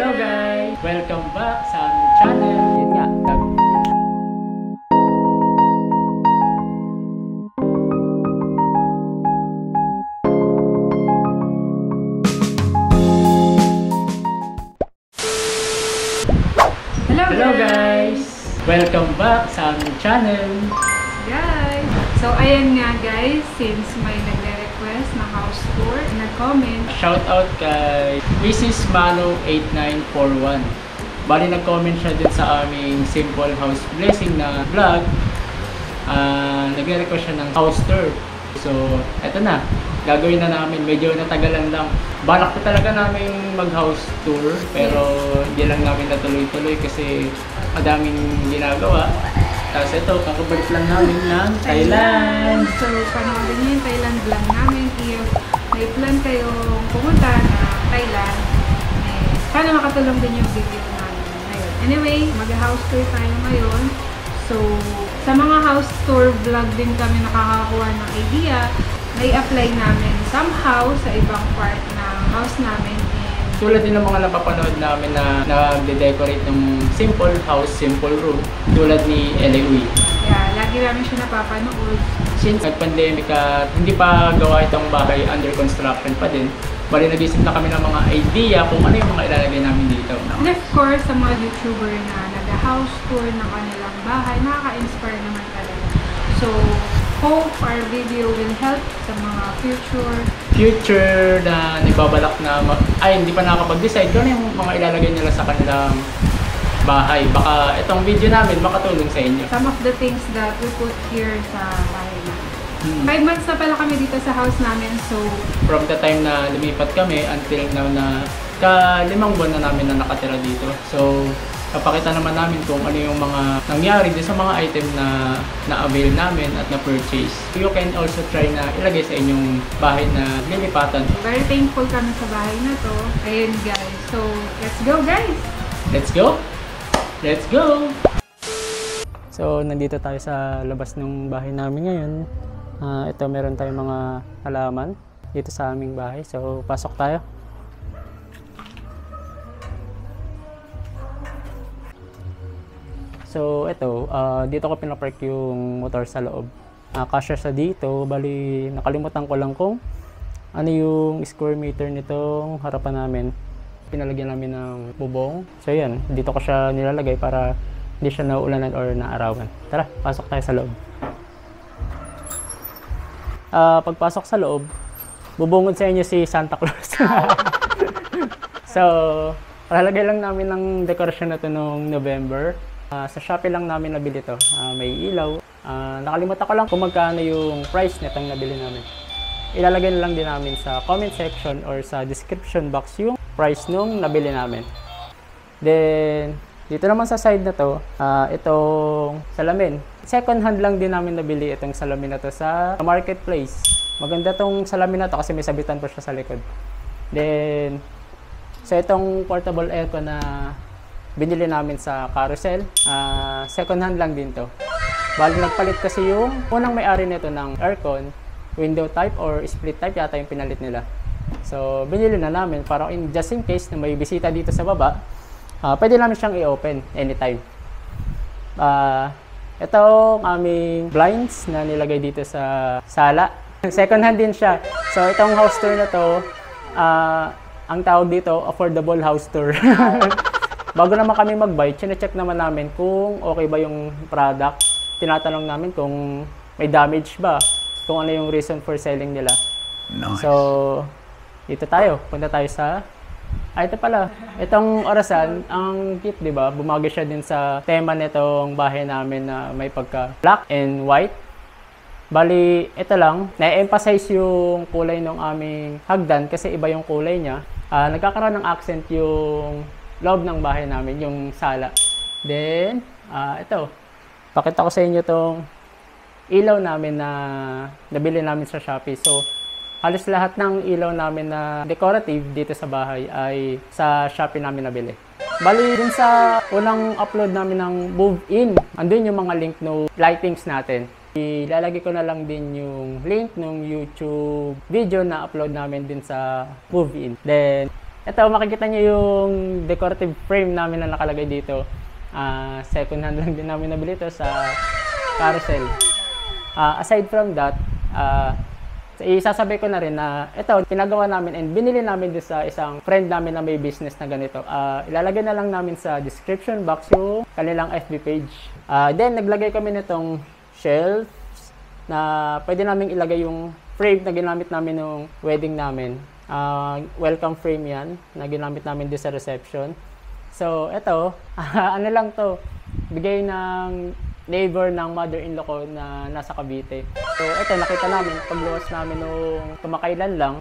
Hello guys! Welcome back sa aming channel. Yun nga. Hello guys! Welcome back sa aming channel. Guys! So ayan nga guys, since may nagre-request na house tour, nag-comment. Shout out kay Mrs. Mano 8941. Bali nag-comment siya din sa aming Simple House Blessing na vlog. Nagre-request siya ng house tour. So eto na, gagawin na namin. Medyo natagalan lang. Balak pa talaga namin mag-house tour, pero hindi lang namin natuloy-tuloy kasi madaming ginagawa. Tapos ito, kakabalik lang namin ng Thailand. So, panoorin niyo yung Thailand vlog namin. If may plan kayong pumunta na Thailand, sana makatulong din yung video namin ngayon. Anyway, mag-house tour tayo ngayon. So, sa mga house tour vlog din kami nakakakuha ng idea. May apply namin somehow sa ibang part ng house namin. Tulad din ng mga napapanood namin na nagde-decorate ng simple house, simple room, tulad ni Elewi. Yeah, lagi namin siya napapanood. Since nag-pandemic at hindi pa gawa itong bahay, under construction pa din, bali nag-isip na kami ng mga idea kung ano yung mga ilalagay namin dito. And of course, sa mga YouTuber na nag-house tour ng kanilang bahay, nakaka-inspire naman talaga. So, hope our video will help sa mga future na nagbabalak na hindi pa nakakapag-decide kung ano yung mga ilalagay nila sa kanilang bahay. Baka itong video namin makatulong sa inyo. Some of the things that we put here sa bahay namin. 5 months na pala kami dito sa house namin, so from the time na lumipat kami until now na ka-5 buwan na namin na nakatira dito. So papakita naman namin kung ano yung mga nangyari din sa mga item na na-avail namin at na-purchase. You can also try na ilagay sa inyong bahay na lilipatan. Very thankful kami sa bahay na to. Ayun guys. So, let's go guys! Let's go! Let's go! So, nandito tayo sa labas ng bahay namin ngayon. Ito, meron tayong mga halaman dito sa aming bahay. So, pasok tayo. So ito, dito ko pinapark yung motor sa loob. Kasya sa dito, bali nakalimutan ko lang kung ano yung square meter nitong harapan namin. Pinalagyan namin ng bubong. So yan, dito ko siya nilalagay para hindi siya nauulanan or naarawan. Tara, pasok tayo sa loob. Pagpasok sa loob, bubungod sa inyo si Santa Claus. So, lalagay lang namin ng dekorasyon na to noong November. Sa Shopee lang namin nabili to. May ilaw. Nakalimutan ko lang kung magkano yung price nitong nabili namin. Ilalagay na lang din namin sa comment section or sa description box yung price nung nabili namin. Then, dito naman sa side na to, itong salamin. Second hand lang din namin nabili itong salamin na to sa marketplace. Maganda tong salamin na to kasi may sabitan pa siya sa likod. Then, so itong portable aircon na binili namin sa Carousel, second hand lang din to. Bali nagpalit kasi yung unang may-ari nito ng aircon, window type or split type yata yung pinalit nila. So binili na namin para just in case na may bisita dito sa baba, pwede namin siyang i-open anytime. Ito ang aming blinds na nilagay dito sa sala. Second hand din siya. So itong house tour na to, ang tawag dito, affordable house tour. Bago naman kami mag-buy, chine-check naman namin kung okay ba yung product. Tinatanong namin kung may damage ba, kung ano yung reason for selling nila. Nice. So, dito tayo. Punta tayo sa... ito pala. Itong orasan, ang cute, di ba? Bumagay siya din sa tema nitong bahay namin na may pagka black and white. Bali, ito lang. Na-emphasize yung kulay ng aming hagdan kasi iba yung kulay niya. Nagkakaroon ng accent yung loob ng bahay namin, yung sala. Then, ito. Pakita ko sa inyo tong ilaw namin na nabili namin sa Shopee. So, halos lahat ng ilaw namin na decorative dito sa bahay ay sa Shopee namin nabili. Bali, dun sa unang upload namin ng move-in, andun yung mga link no lightings natin. Ilalagay ko na lang din yung link ng YouTube video na upload namin din sa move-in. Then, Ito, makikita nyo yung decorative frame namin na nakalagay dito. Second hand lang din namin nabili ito sa Carousel. Aside from that, isasabi ko na rin na ito, pinagawa namin and binili namin din sa isang friend namin na may business na ganito. Ilalagay na lang namin sa description box yung kanilang FB page. Then, naglagay kami nitong shelves na pwede namin ilagay yung frame na ginamit namin nung wedding namin. Welcome frame yan na ginamit namin din sa reception. So, ito, ano lang to, bigay ng neighbor ng mother-in-law ko na nasa Cavite. So, ito, nakita namin, pagluwas namin nung tumakailan lang,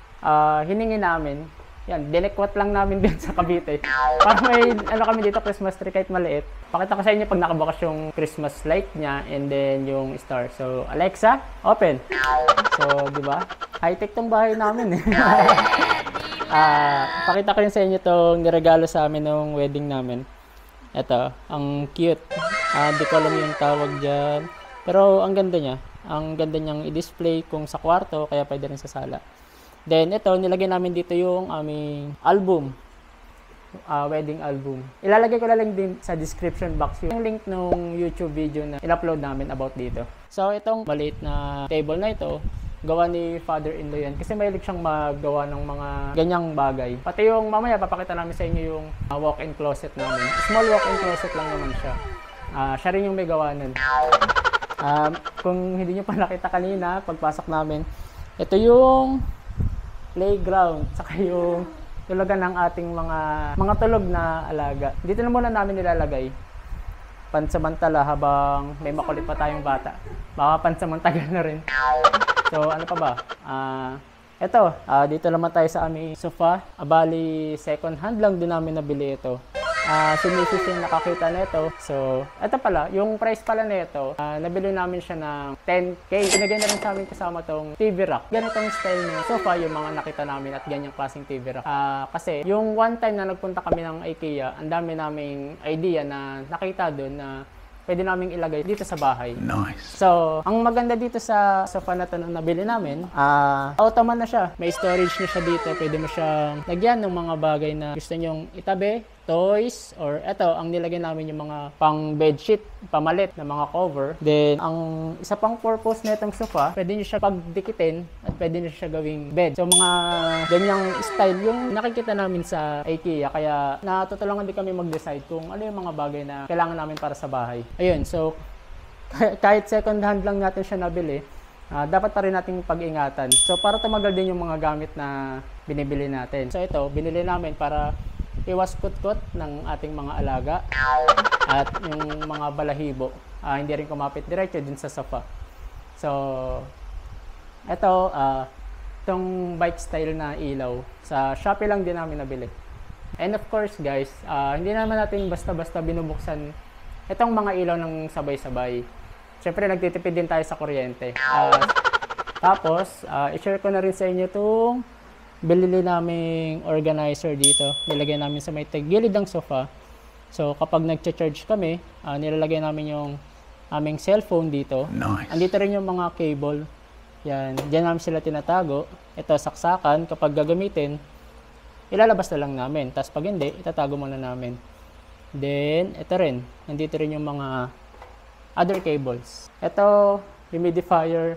hiningi namin. Yan, dinekwat lang namin din sa Cavite. Para may, kami dito, Christmas tree kahit maliit. Pakita ko sa inyo pag nakabukas yung Christmas light niya and then yung star. So, Alexa, open. So, di ba? High-tech tong bahay namin eh. Pakita ko rin sa inyo itong niregalo sa amin nung wedding namin. Ito, ang cute. Di ko alam yung tawag dyan. Pero ang ganda niya. Ang ganda niyang i-display kung sa kwarto, kaya pwede rin sa sala. Then ito, nilagay namin dito yung aming album. Wedding album. Ilalagay ko na lang din sa description box yung link nung YouTube video na in-upload namin about dito. So itong maliit na table na ito, gawa ni father-in-law yan. Kasi mahilig siyang magawa ng mga ganyang bagay. Pati yung mamaya, papakita namin sa inyo yung walk-in closet namin. Small walk-in closet lang naman siya. Siya rin yung may gawa nun. Kung hindi nyo pa nakita kanina, pagpasok namin, ito yung playground, saka yung tulugan ng ating mga tulog na alaga. Dito na muna namin nilalagay. Pansamantala habang may makulit pa tayong bata. Baka pansamantala na rin. So, ano pa ba? Ito, dito naman tayo sa aming sofa. Bali, second hand lang din namin nabili ito. Si Mrs. yung nakakita nito. So, ito pala, yung price pala nito, nabili namin siya ng 10K. Pinagay na rin sa amin kasama tong TV rack. Ganitong style ng sofa yung mga nakita namin at ganyang klaseng TV rack. Kasi, yung one time na nagpunta kami ng IKEA, ang dami naming idea na nakita doon na pwede naming ilagay dito sa bahay. Nice. So, ang maganda dito sa sofa na ito na nabili namin, automan na siya. May storage na siya dito. Pwede mo siyang lagyan ng mga bagay na gusto nyong itabi, toys, or eto, ang nilagay namin yung mga pang bedsheet, pamalit na mga cover. Then, ang isa pang purpose na itong sofa, pwede nyo siya pagdikitin at pwede nyo siya gawing bed. So, mga ganyang style yung nakikita namin sa IKEA. Kaya, natutulungan din kami mag-decide kung ano yung mga bagay na kailangan namin para sa bahay. Ayun, so, kahit second hand lang natin siya nabili, dapat pa rin nating pag-ingatan. So, para tumagal din yung mga gamit na binibili natin. So, ito, binili namin para iwas kutkot ng ating mga alaga at yung mga balahibo. Hindi rin kumapit diretso din sa sofa. So, ito, itong bike style na ilaw. Sa Shopee lang din namin nabili. And of course guys, hindi naman natin basta-basta binubuksan itong mga ilaw ng sabay-sabay. Siyempre, nagtitipid din tayo sa kuryente. Tapos, i-share ko na rin sa inyo itong bilili naming organizer dito. Nilagay namin sa may gilid ng sofa. So, kapag nag-charge kami, nilalagay namin yung aming cellphone dito. Nice. Andito rin yung mga cable. Yan. Diyan namin sila tinatago. Ito, saksakan. Kapag gagamitin, ilalabas na lang namin. Tapos pag hindi, itatago muna namin. Then, ito rin. Nandito rin yung mga other cables. Ito, humidifier.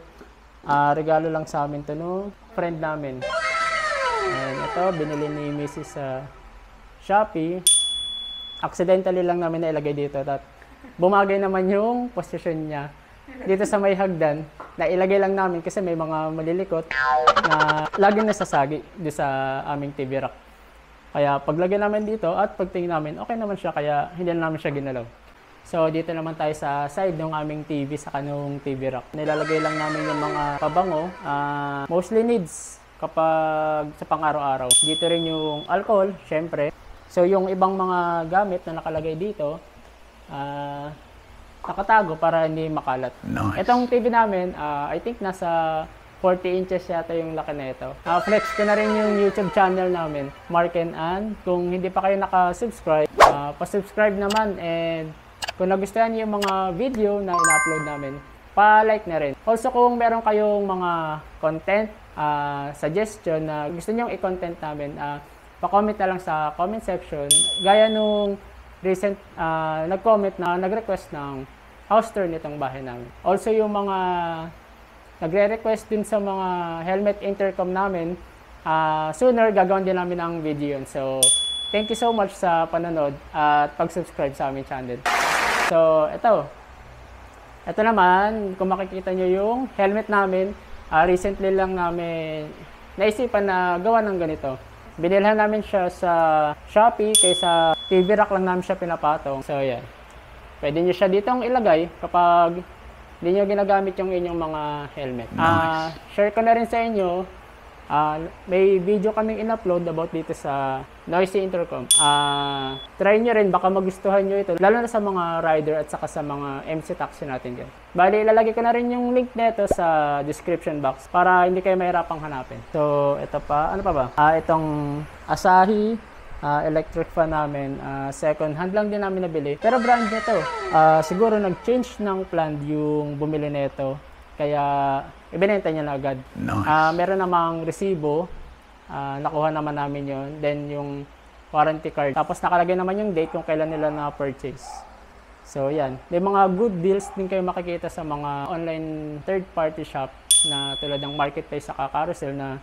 Regalo lang sa amin to no friend namin. And ito, binili ni Mrs. sa Shopee. Accidentally lang namin nailagay dito. At bumagay naman yung posisyon niya dito sa may hagdan. Nailagay lang namin kasi may mga malilikot na laging nasasagi dito sa aming TV rack. Kaya paglagay namin dito at pagtingin namin, okay naman siya kaya hindi na namin siya ginalaw. So dito naman tayo sa side ng aming TV sa kanong TV rack. Nilalagay lang namin yung mga pabango, mostly needs kapag sa pang-araw-araw. Dito rin yung alcohol, syempre. So yung ibang mga gamit na nakalagay dito, nakatago para hindi makalat. Nice. Itong TV namin, I think nasa 40 inches yata yung laki na ito. Flex ko na rin yung YouTube channel namin, Mark and Ann. Kung hindi pa kayo naka-subscribe, pa-subscribe naman. And kung nagustuhan yung mga video na ina-upload namin, pa-like na rin. Also kung meron kayong mga content, suggestion na gusto nyong i-content namin, pa-comment na lang sa comment section. Gaya nung recent nag-comment na nag-request ng house tour nitong bahay namin. Also yung mga nagre-request din sa mga helmet intercom namin, sooner gagawin din namin ang video yun. So, thank you so much sa panonood at pag-subscribe sa aming channel. So, ito naman, kung makikita nyo yung helmet namin, recently lang namin naisipan na gawa ng ganito. Binilhan namin siya sa Shopee, kaysa TV rack lang namin siya pinapatong. So, yan. Pwede nyo siya ditong ilagay kapag hindi nyo ginagamit yung inyong mga helmet. Nice. Share ko na rin sa inyo. May video kaming in-upload about dito sa noisy intercom. Try nyo rin, baka magustuhan nyo ito. Lalo na sa mga rider at saka sa mga MC taxi natin dyan. Bali, ilalagay ko na rin yung link nito sa description box para hindi kayo mahirapang hanapin. So, ito pa. Ano pa ba? Itong Asahi electric fan namin, second hand lang din namin nabili. Pero brand nito. Siguro nag-change ng plan yung bumili nito. Kaya ibinenta niya na agad. Nice. Meron namang resibo. Nakuha naman namin yon. Then yung warranty card. Tapos nakalagay naman yung date kung kailan nila na-purchase. So yan. May mga good deals din kayo makikita sa mga online third-party shop na tulad ng marketplace sa Carousel na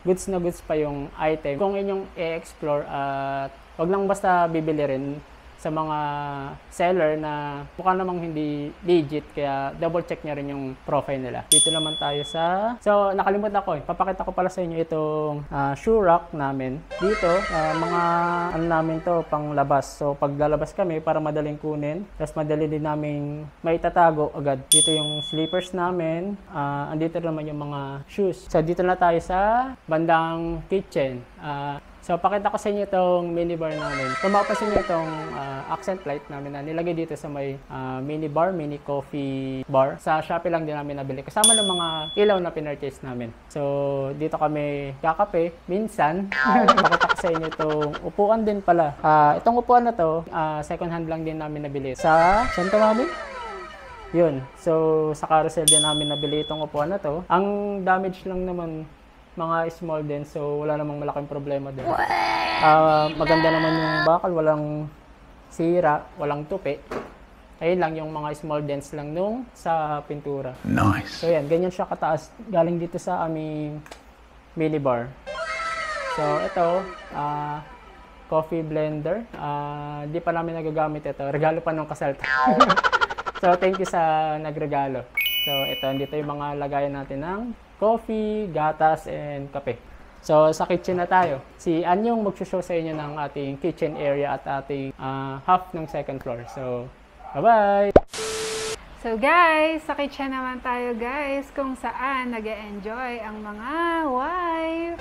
goods na goods pa yung item. Kung inyong i-explore at wag lang basta bibili rin sa mga seller na mukha namang hindi legit, kaya double check nyo rin yung profile nila. Dito naman tayo sa... So, nakalimutan ko papakita ko pala sa inyo itong shoe rack namin. Dito, mga ano namin to, pang labas. So, pag lalabas kami para madaling kunin, tapos madali din namin maitatago agad. Dito yung slippers namin. Andito naman yung mga shoes. So, dito na tayo sa bandang kitchen. So, pakita ko sa inyo itong minibar namin. Kung mapapansin nyo itong accent light namin na nilagay dito sa may minibar, mini coffee bar. Sa Shopee lang din namin nabili. Kasama ng mga ilaw na pinurchase namin. So, dito kami kakape. Minsan, pakita ko sa inyo itong upuan din pala. Itong upuan na to, second hand lang din namin nabili. Sa Santa Mami? Yun. So, sa Carousel din namin nabili itong upuan na to. Ang damage lang naman mga small din, so wala namang malaking problema din. Maganda naman yung bakal, walang sira, walang tupi. Ayun lang, yung mga small dents lang nung sa pintura. Nice. So yan, ganyan siya kataas, galing dito sa aming minibar. So ito, coffee blender. Di pa namin nagagamit ito, regalo pa nung kasal. So thank you sa nagregalo. So ito, dito yung mga lagayan natin ng coffee, gatas, and kape. So, sa kitchen na tayo. Si Anyong mag-show sa inyo ng ating kitchen area at ating half ng second floor. So, bye-bye! So guys, sa kitchen naman tayo guys, kung saan nag-e-enjoy ang mga wife.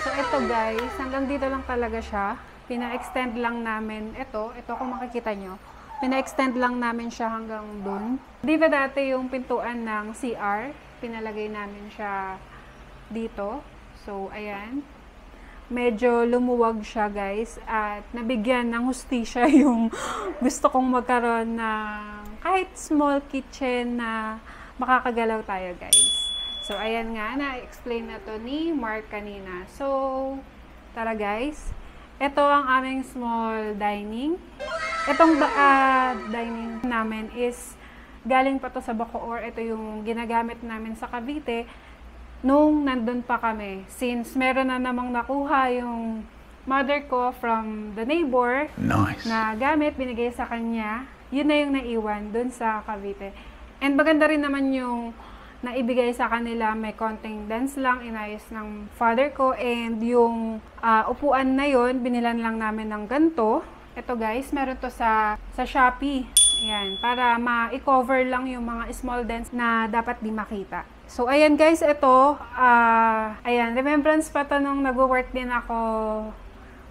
So ito guys, hanggang dito lang talaga siya. Pina-extend lang namin ito kung makikita nyo. Pina-extend lang namin siya hanggang dun. Dito dati yung pintuan ng CR. Pinalagay namin siya dito. So, ayan. Medyo lumuwag siya, guys. At nabigyan ng hustisya yung gusto kong magkaroon ng kahit small kitchen na makakagalaw tayo, guys. So, ayan nga. Na-explain na to ni Mark kanina. So, tara, guys. Ito ang aming small dining. Itong dining namin is galing pa to sa Bacoor. Ito yung ginagamit namin sa Cavite nung nandun pa kami. Since meron na namang nakuha yung mother ko from the neighbor. Nice. Na gamit, binigay sa kanya. Yun na yung naiwan dun sa Cavite. And maganda rin naman yung naibigay sa kanila. May konting dents lang, inayos ng father ko. And yung upuan na yun, binilan lang namin ng ganito. Ito guys, meron to sa Shopee. Ayan, para ma-cover lang yung mga small dents na dapat di makita. So, ayan guys, ito, ayan, remembrance pa to nung nag-work din ako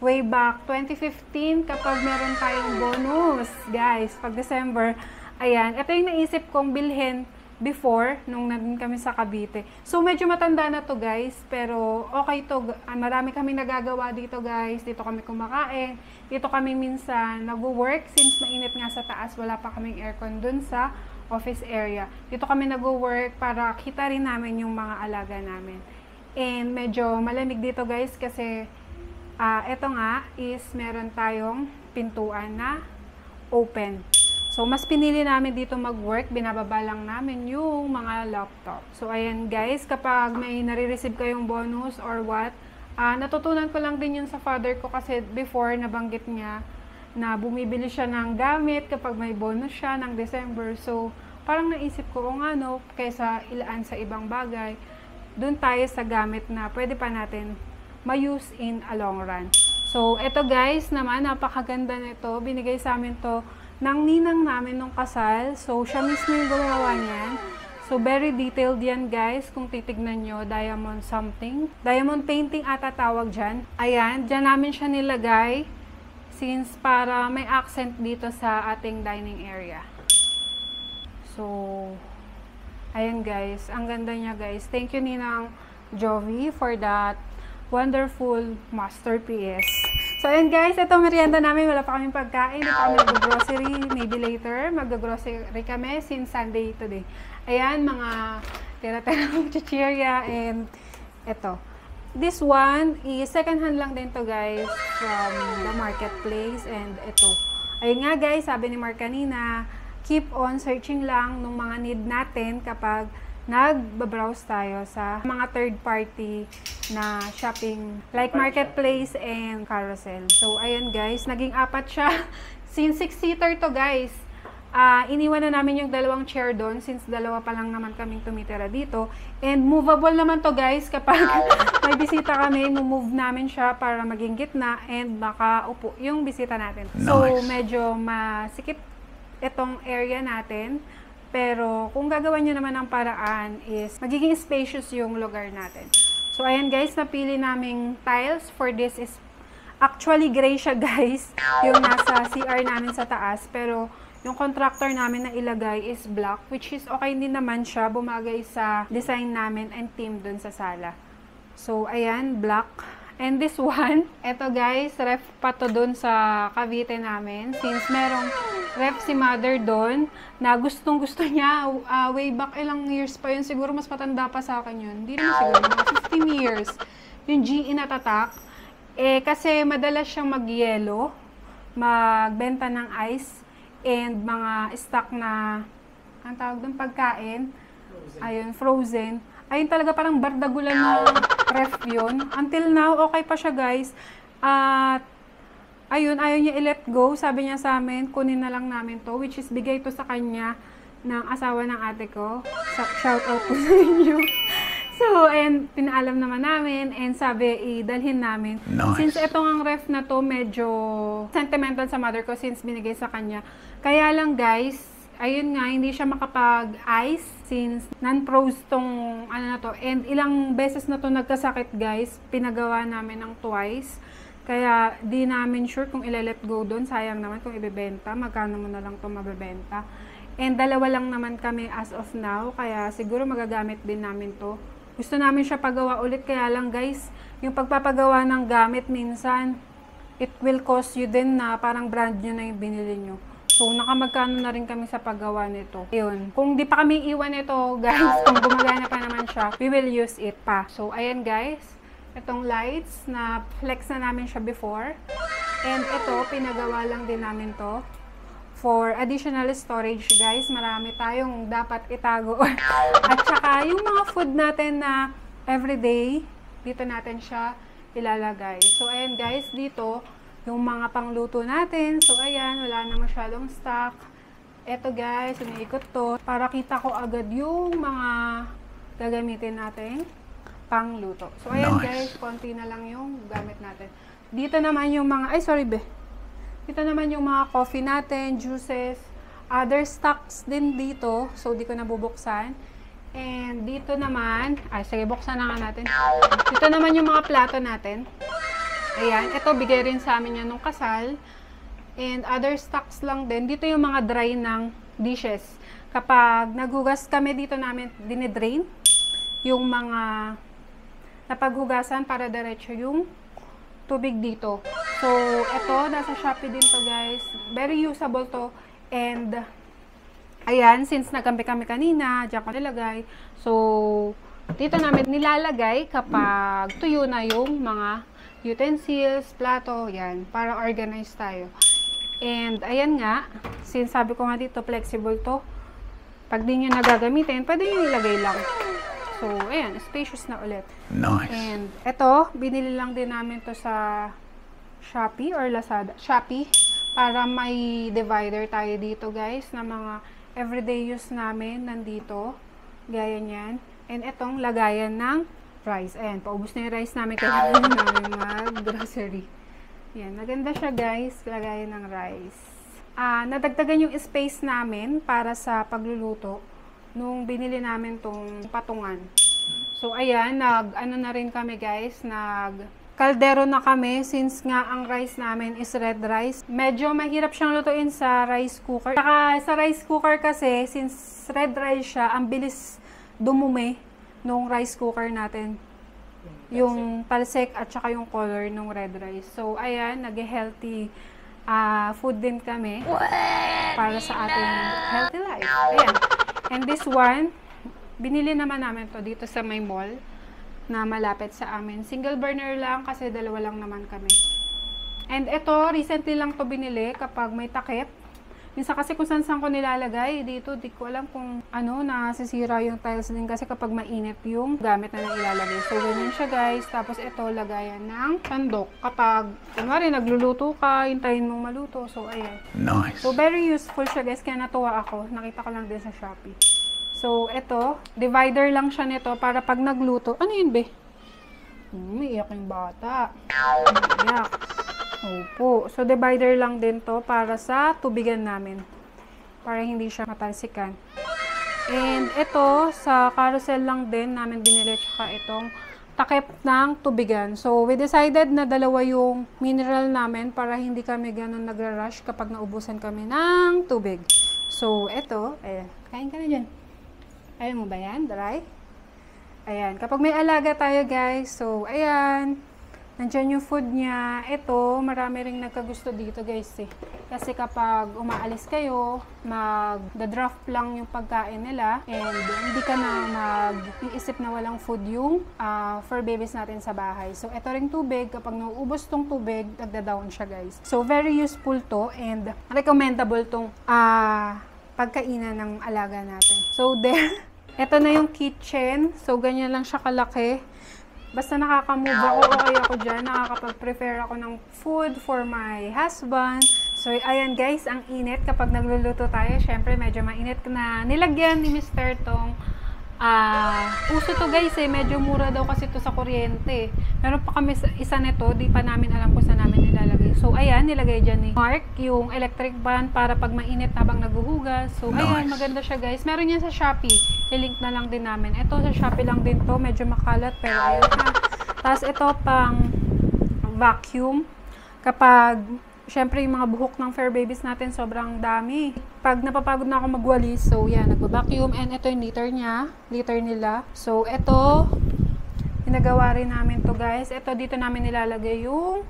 way back 2015 kapag meron tayong bonus, guys, pag December. Ayan, ito yung naisip kong bilhin before, nung nandun kami sa Cavite. So, medyo matanda na to guys, pero okay to. Marami kami nagagawa dito guys. Dito kami kumakain. Dito kami minsan nag-work. Since mainit nga sa taas, wala pa kaming aircon dun sa office area. Dito kami nag-work para kita rin namin yung mga alaga namin. And medyo malamig dito guys kasi Ito nga is meron tayong pintuan na open. So, mas pinili namin dito mag-work, binababa lang namin yung mga laptop. So, ayan guys, kapag may nare-receive kayong bonus or what, natutunan ko lang din yun sa father ko kasi before nabanggit niya na bumibili siya ng gamit kapag may bonus siya ng December. So, parang naisip ko, kung ano, kaysa ilaan sa ibang bagay, dun tayo sa gamit na pwede pa natin ma-use in a long run. So, eto guys naman, napakaganda nito. Binigay sa amin to ng ninang namin nung kasal. So, siya mismo yung gumawa niyan. So, very detailed yan guys. Kung titignan nyo, diamond something. Diamond painting ata tawag dyan. Ayan, dyan namin siya nilagay. Since para may accent dito sa ating dining area. So, ayan guys. Ang ganda niya guys. Thank you Ninang Jovi for that wonderful masterpiece. So, ayan guys, ito merienda namin. Wala pa kaming pagkain. Hindi pa kami mag-grocery. Maybe later, mag-grocery kami since Sunday today. Ayan, mga tira-tira ng chichirya. And, ito. This one is second hand lang din to guys from the marketplace. And, ito. Ayun nga guys, sabi ni Mark kanina, keep on searching lang ng mga need natin kapag nag-browse tayo sa mga third party na shopping like marketplace and carousel. So, ayan guys, naging 4 siya. Since 6-seater to guys, iniwan na namin yung 2 chair doon since 2 pa lang naman kaming tumitira dito. And movable naman to guys kapag may bisita kami, move namin siya para maging gitna and makaupo yung bisita natin. Nice. So, medyo masikip itong area natin. Pero, kung gagawin nyo naman ng paraan is, magiging spacious yung lugar natin. So, ayan guys, napili naming tiles for this is, actually gray siya guys, yung nasa CR namin sa taas. Pero, yung contractor namin na ilagay is black, which is okay din naman siya, bumagay sa design namin and team dun sa sala. So, ayan, black. And this one, eto guys, ref pa to dun sa Cavite namin. Since merong ref si mother dun, na gustong-gusto niya, way back ilang years pa yun, siguro mas matanda pa sa akin yun. Hindi naman siguro, mga 15 years. Yung GE na tatak. Kasi madalas siyang mag-yelo, magbenta ng ice, and mga stock na, ang tawag dun, pagkain. Ayun, frozen. Ayun talaga parang bardagulan na ref yun. Until now, okay pa siya guys. At ayun, ayaw niya i-let go. Sabi niya sa amin, kunin na lang namin to. Which is bigay to sa kanya ng asawa ng ate ko. Shout out po sa inyo. So, and pinaalam naman namin. And sabi, idalhin namin. Nice. Since itong ang ref na to, medyo sentimental sa mother ko since binigay sa kanya. Kaya lang guys, ayun nga, hindi siya makapag-ice since non-pros tong ano na to. And ilang beses na to nagkasakit guys. Pinagawa namin ng twice. Kaya di namin sure kung ile-let go doon. Sayang naman kung ibebenta. Magkano mo na lang to mabebenta. And 2 lang naman kami as of now. Kaya siguro magagamit din namin to. Gusto namin siya pagawa ulit. Kaya lang guys, yung pagpapagawa ng gamit minsan, it will cost you din na parang brand new na yung binili nyo. So, nakamagkano na rin kami sa paggawa nito. Ayun. Kung di pa kami iwan ito, guys, kung gumagana pa naman siya, we will use it pa. So, ayan guys. Itong lights, na flex na namin siya before. And ito, pinagawa lang din namin to. For additional storage, guys. Marami tayong dapat itago. At saka, yung mga food natin na everyday, dito natin siya ilalagay. So, ayan guys, dito, yung mga pangluto natin. So, ayan, wala na masyadong stock. Eto guys, iniikot to. Para kita ko agad yung mga gagamitin natin pangluto. So, ayan guys, konti na lang yung gamit natin. Dito naman yung mga, dito naman yung mga coffee natin, juices, other stocks din dito. So, di ko nabubuksan. And dito naman, sige, buksan na nga natin. Dito naman yung mga plato natin. Ayan, ito bigay rin sa amin yan nung kasal. And other stocks lang din. Dito yung mga dry ng dishes. Kapag naghugas kami dito namin, dinidrain yung mga napaghugasan para diretso yung tubig dito. So, ito, nasa Shopee din to guys. Very usable to. And, ayan, since nagampi kami kanina, diyan ko nilagay. So, dito namin nilalagay kapag tuyo na yung mga utensils, plato, yan, para organize tayo. And, ayan nga, since sabi ko nga dito, flexible to. Pag di nyo nagagamitin, pwede nyo ilagay lang. So, ayan, spacious na ulit. Nice. And, eto, binili lang din namin to sa Shopee or Lazada. Shopee, para may divider tayo dito, guys, na mga everyday use namin nandito. Gaya niyan. And etong lagayan ng rice. Ayan, paubos na yung rice namin kasi namin mag-grocery. Ayan, maganda siya, guys, lagayan ng rice. Nadagdagan yung space namin para sa pagluluto nung binili namin tong patungan. So, ayan, ano na rin kami, guys, kaldero na kami since nga ang rice namin is red rice. Medyo mahirap siyang lutuin sa rice cooker. Saka sa rice cooker kasi, since red rice siya, ang bilis dumumi nung rice cooker natin. Yung talsik at saka yung color nung red rice. So, ayan, nag-healthy food din kami para sa ating healthy life. Ayan. And this one, binili naman namin to dito sa may mall na malapit sa amin. Single burner lang kasi dalawa lang naman kami. And ito, recently lang to binili kapag may takip. Minsan kasi kung saan ko nilalagay dito, di ko alam kung nasisira yung tiles din kasi kapag mainit yung gamit na ilalagay. So, ganyan siya, guys. Tapos ito, lagayan ng sandok. Kapag, kunwari, nagluluto ka, hintayin mong maluto. So, ayan. Nice. So, very useful siya, guys. Kaya natuwa ako. Nakita ko lang din sa Shopee. So, ito, divider lang siya nito para pag nagluto. Ano yun, be? May iyak yung bata. Iyak. Opo. So, divider lang din to para sa tubigan namin. Para hindi siya matalsikan. And ito, sa carousel lang din namin binili. Tsaka itong takip ng tubigan. So, we decided na dalawa yung mineral namin para hindi kami ganun nagra-rush kapag naubusan kami ng tubig. So, ito, ayan. Kain ka na dyan. Ayaw mo ba yan? Dry? Ayan. Kapag may alaga tayo, guys. So, ayan. Nandyan yung food niya. Ito, marami ring nagkagusto dito, guys. Kasi kapag umaalis kayo, mag-draft lang yung pagkain nila. And hindi ka na mag-iisip na walang food yung fur babies natin sa bahay. So, ito ring tubig. Kapag nauubos tong tubig, nagda-down siya, guys. So, very useful to and recommendable tong pagkainan ng alaga natin. So, there. Ito na yung kitchen. So, ganyan lang siya kalaki. Basta nakaka-move ako, okay ako dyan. Nakakapag-prepare ako ng food for my husband. So, ayan guys, ang init kapag nagluluto tayo. Syempre, medyo mainit na nilagyan ni Mr. tong uso to guys medyo mura daw kasi to sa kuryente. Meron pa kami isa nito, di pa namin alam kung saan namin nilalagay. So, ayan, nilagay dyan ni Mark yung electric fan para pag mainit habang naghuhugas. So, ayan, maganda siya guys. Meron yan sa Shopee. I-link na lang din namin. Ito sa Shopee lang din to. Medyo makalat pero ayun na. Tapos ito pang vacuum. Kapag syempre yung mga buhok ng fur babies natin sobrang dami. Pag napapagod na ako magwalis, so yan, nagba-vacuum. And ito yung liter nila. So ito, ginagawa rin namin to guys. Ito dito namin nilalagay yung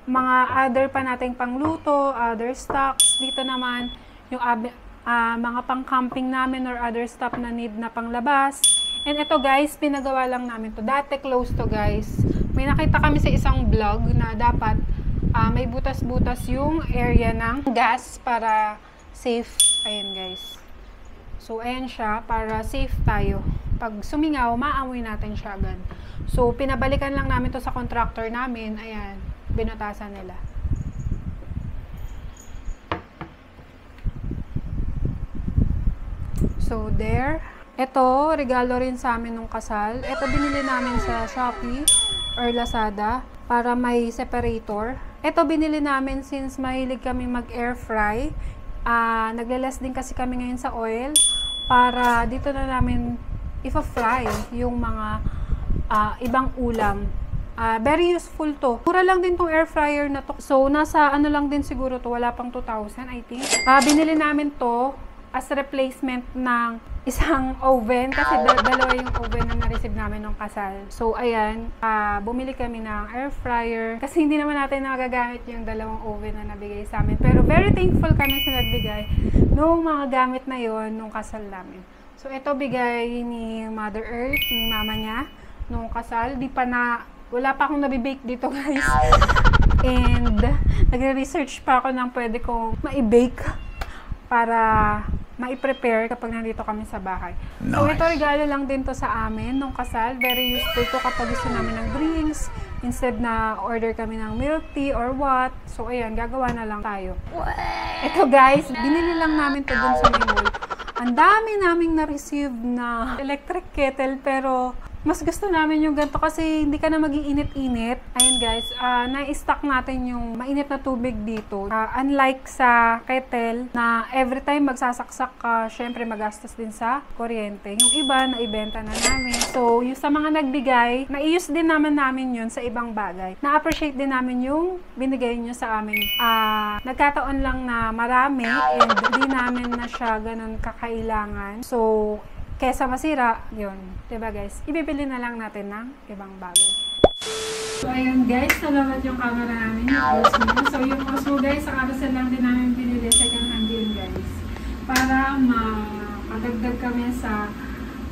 mga other pa nating pangluto, other stocks. Dito naman yung mga pang-camping namin or other stuff na need na panglabas. And ito guys, pinagawa lang namin to. Dati close to guys. May nakita kami sa isang vlog na dapat may butas-butas yung area ng gas para safe. Ayan guys. So ayan siya para safe tayo. Pag sumingaw, maamoy natin siya agad. So pinabalikan lang namin to sa contractor namin. Ayan, binutasan nila. So there. Ito, regalo rin sa amin nung kasal. Ito binili namin sa Shopee or Lazada para may separator. Ito binili namin since mahilig kami mag-air fry. Naglalas din kasi kami ngayon sa oil para dito na namin ipa-fry yung mga ibang ulam. Very useful to. Mura lang din tong air fryer na to. So, nasa ano lang din siguro to. Wala pang 2,000, I think. Binili namin to as replacement ng isang oven kasi dalawa yung oven na na-receive namin nung kasal. So, ayan, bumili kami ng air fryer kasi hindi naman natin nagagamit yung dalawang oven na nabigay sa amin. Pero very thankful kami sa nagbigay nung mga gamit na yon nung kasal namin. So, ito bigay ni Mother Earth, ni mama niya, nung kasal. Di pa Wala pa akong nabibake dito, guys. And nagre-research pa ako ng pwede kong ma-bake para ma-prepare kapag nandito kami sa bahay. So, ito regalo lang din to sa amin nung kasal. Very useful to kapag gusto namin ng drinks. Instead na order kami ng milk tea or what. So, ayan, gagawa na lang tayo. Ito guys, binili lang namin to dun sa mall. Ang dami naming na-receive na electric kettle, pero mas gusto namin yung ganito kasi hindi ka na mag-iinit-init. Ayan guys, na-stock natin yung mainit na tubig dito. Unlike sa kettle na every time magsasaksak ka, syempre magastos din sa kuryente. Yung iba, naibenta na namin. So, yung sa mga nagbigay, na-use din namin yun sa ibang bagay. Na-appreciate din namin yung binigay nyo sa amin. Nagkataon lang na marami and hindi namin na siya ganun kakailangan. So, kesa masira, yun. Diba guys? Ibibili na lang natin ng ibang bagay. So, ayun guys. Salamat yung camera namin, yung Osmo. So, yung Osmo guys, sa Carousel lang din namin binili. Second hand yun guys. Para makadagdag kami sa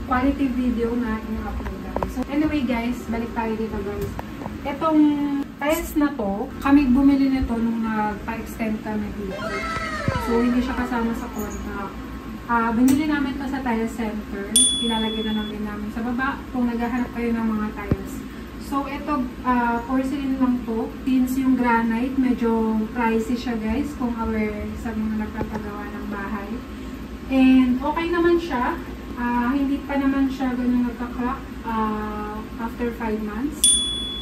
quality video na in-upload namin. So, anyway guys, balik tayo dito guys. Itong tiles na to, kami bumili nito nung nagpa-extend kami dito. So, hindi siya kasama sa contract. Binili namin to sa tile center. Ilalagay na lang din namin sa baba kung naghahanap kayo ng mga tiles. So, ito, porcelain lang to. Since yung granite, medyo pricey siya guys, kung aware sa mga nagpapagawa ng bahay. And okay naman siya. Hindi pa naman siya ganun nagka-crack after 5 months.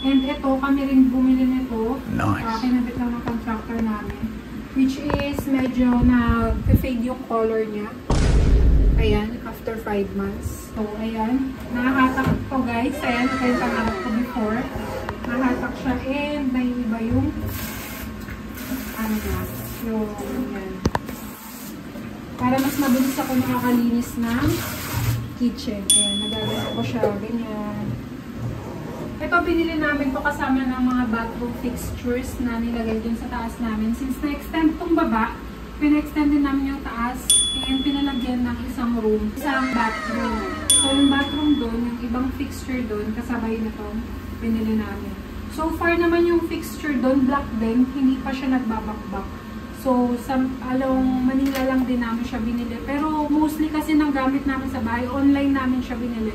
And ito, kami rin bumili nito. Nice. Kinabit lang ng contractor namin. Which is medyo na-fade yung color niya. Ayan, after 5 months. So, ayan. Nakahatak ko guys. Ayan, ito yung pangarap ko before. Nakahatak siya and naiiba yung ano na, yung yan. Para mas mabilis ako nakakalinis ng kitchen. Ayan, nagagawa ko siya. Ganyan. Ito, binili namin to kasama ng mga bathroom fixtures na nilagay dun sa taas namin. Since na-extend tong baba, pina-extend din namin yung taas and pinalagyan ng isang room, isang bathroom. So, yung bathroom dun, yung ibang fixture dun, kasabay na to, binili namin. So far naman yung fixture dun, black din, hindi pa siya nagbabakbak. So, sa along Manila lang din namin siya binili. Pero mostly kasi ng gamit namin sa bahay, online namin siya binili.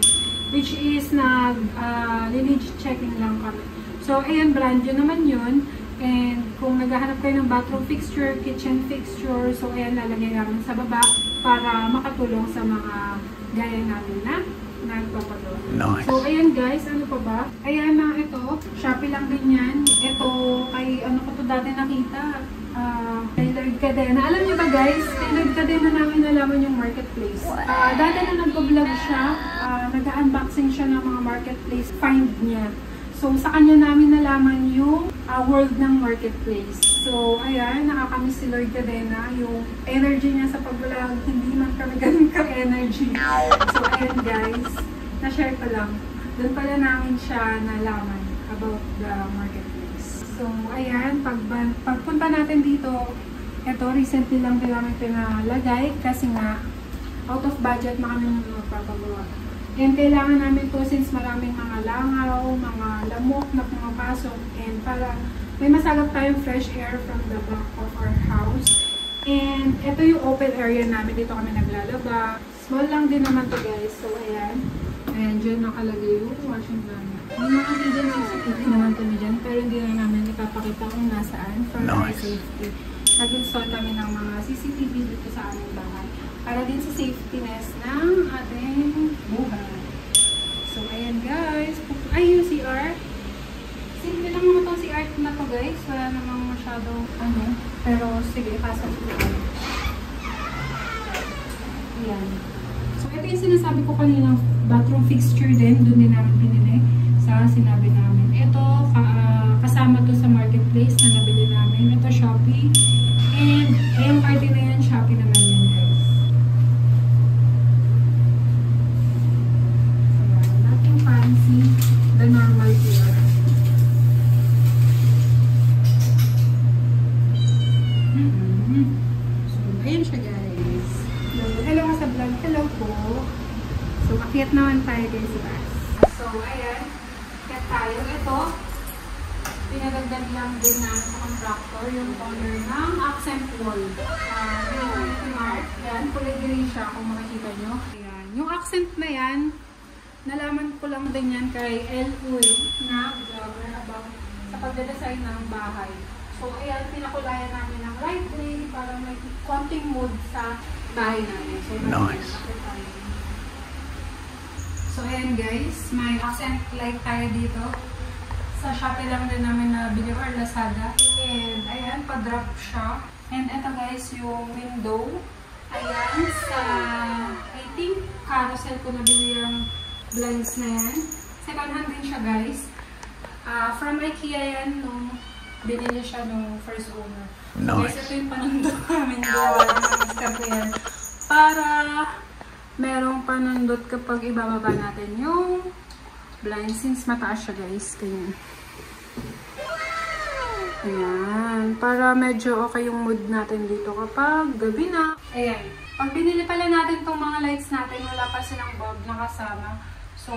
Which is lineage checking lang kami. So, ayan, brand yun naman yun. And kung naghahanap kayo ng bathroom fixture, kitchen fixture, so ayan, lalagay namin sa baba para makatulong sa mga gaya namin na nagpapagawa. Nice. So, ayan guys, ano pa ba? Ayan na ito. Shopee lang din yan. Ito, kay ano ko to dati nakita. Kay Lord Cadena. Alam niyo ba guys, kay Lord Cadena namin nalaman yung marketplace. Dati na nag-vlog siya, nag-unboxing siya ng mga marketplace find niya. So, sa kanya namin nalaman yung world ng marketplace. So, ayan, nakakamiss si Lord Cadena. Yung energy niya sa pag-vlog, hindi man kami ganun ka-energy. So, ayan guys, na-share ko lang. Doon pala namin siya nalaman about the marketplace. So, ayan, pagpunta natin dito, ito, recently lang din namin pinalagay kasi nga, out of budget na kami magpapagawa. And kailangan namin to since maraming mga langaw, mga lamok na pumapasok, and para may masalap tayong fresh air from the back of our house. And ito yung open area namin, dito kami naglalaba. Small lang din naman to guys, so ayan. And dyan nakalagay yung washing namin. May mga hidden CCTV naman kami dyan, pero hindi na namin ipapakita kung nasaan for our safety. Nag-install kami ng mga CCTV dito sa aming bahay para din sa safetyness ng ating buhay. So, ayan guys. Ay, yung CR. Simple lang naman itong CR na to guys. Wala namang masyadong ano. Pero, sige, kasap ko. Ayan. So, ito yung sinasabi ko kanina, bathroom fixture din. Doon din namin binili sa sinabi namin. Ito, kasama to sa marketplace na nabili namin. Ito, Shopee. And, yung card na yan, Shopee naman yan guys. Fancy, the normal here. So, ayan siya guys. Hello ka sa vlog. Hello po. So, akyat naman tayo guys sa taas. So, ayan. Akyat tayo. Ito, pinadagdag lang din na sa contractor yung color ng accent wall. Mark, yan, kulay green siya kung makikita nyo. Ayan. Yung accent na yan, nalaman ko lang din yan kay El Uy na vlogger about sa pagdedesign ng bahay. So, ayan, pinakulayan namin ng light gray para may konting mood sa bahay namin. So, nice. So, ayan guys, may accent light tayo dito. Sa Shopee lang din namin nabili or Lazada. And ayan, pa-drop siya. And ito guys, yung window. Ayan, sa I think Carousel ko nabili yung blinds na yan. Second hand din siya guys. From IKEA yan nung binili siya nung first owner. Nice. Guys, ito yung panundot namin gawa ng master ko yan. Para merong panundot kapag ibababa natin yung blind, since mataas siya guys. Ganyan. Ayan. Para medyo okay yung mood natin dito kapag gabi na. Ayan. Pag binili pala natin tong mga lights natin, wala pa silang bulb na kasama. So,